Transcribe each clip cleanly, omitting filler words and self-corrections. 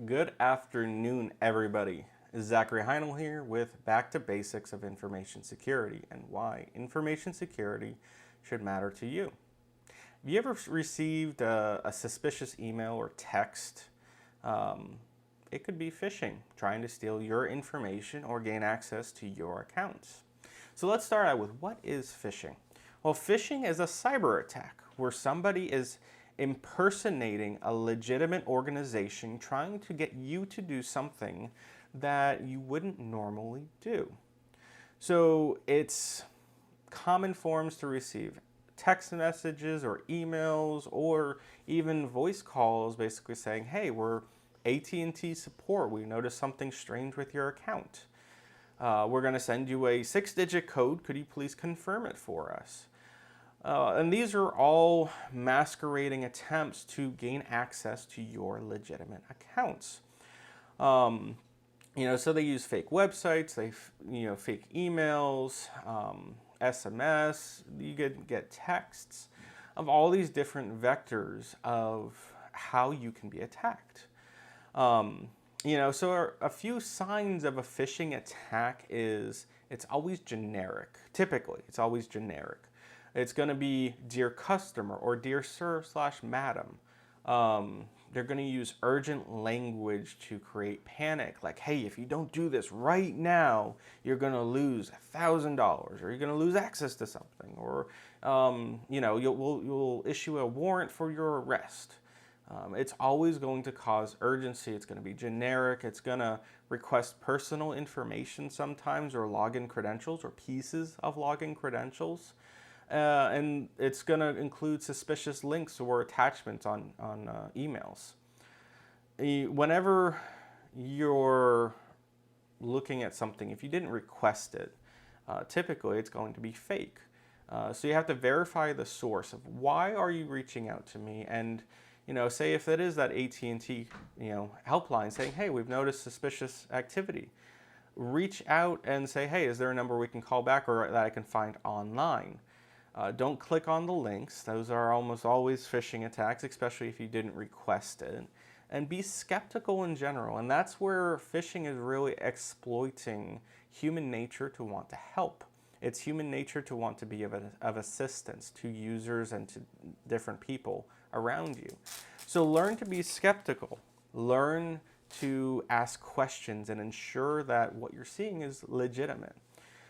Good afternoon, everybody. Zachary Heinel here with Back to Basics of Information Security and why information security should matter to you. Have you ever received a suspicious email or text? It could be phishing, trying to steal your information or gain access to your accounts. So let's start out with what is phishing? Well, phishing is a cyber attack where somebody is impersonating a legitimate organization trying to get you to do something that you wouldn't normally do. So it's common forms to receive text messages or emails or even voice calls basically saying, hey, we're AT&T support. We noticed something strange with your account. We're going to send you a 6-digit code. Could you please confirm it for us? And these are all masquerading attempts to gain access to your legitimate accounts. So they use fake websites, fake emails, SMS. You get texts of all these different vectors of how you can be attacked. So a few signs of a phishing attack is it's always generic. Typically, it's always generic. It's going to be dear customer or dear sir/madam. They're going to use urgent language to create panic. Like, hey, if you don't do this right now, you're going to lose $1,000 or you're going to lose access to something. Or, you'll issue a warrant for your arrest. It's always going to cause urgency. It's going to be generic. It's going to request personal information sometimes or login credentials or pieces of login credentials. And it's going to include suspicious links or attachments on emails. Whenever you're looking at something, if you didn't request it, typically it's going to be fake. So you have to verify the source of why are you reaching out to me, and say if it is that AT&T helpline saying, hey, we've noticed suspicious activity. Reach out and say, hey, is there a number we can call back or that I can find online? Don't click on the links. Those are almost always phishing attacks, especially if you didn't request it. And be skeptical in general. And that's where phishing is really exploiting human nature to want to help. It's human nature to want to be of assistance to users and to different people around you. So learn to be skeptical. Learn to ask questions and ensure that what you're seeing is legitimate.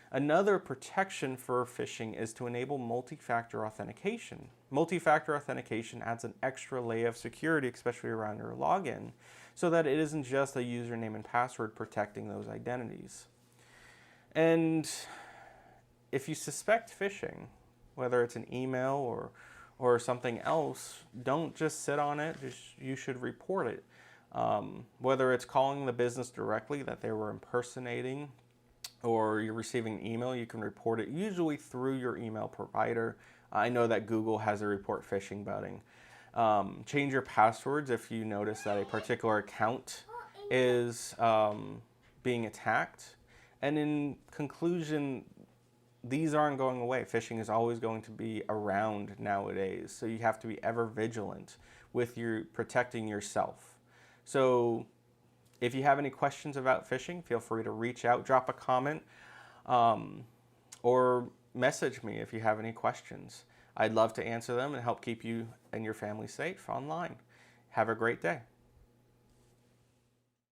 Another protection for phishing is to enable multi-factor authentication. Multi-factor authentication adds an extra layer of security, especially around your login, so that it isn't just a username and password protecting those identities. And if you suspect phishing, whether it's an email or something else, don't just sit on it. You should report it. Whether it's calling the business directly that they were impersonating, or you're receiving an email, you can report it usually through your email provider. I know that Google has a report phishing button. Change your passwords if you notice that a particular account is being attacked. And in conclusion, these aren't going away. Phishing is always going to be around nowadays. So you have to be ever vigilant with protecting yourself. So if you have any questions about phishing, feel free to reach out, drop a comment, or message me if you have any questions. I'd love to answer them and help keep you and your family safe online. Have a great day.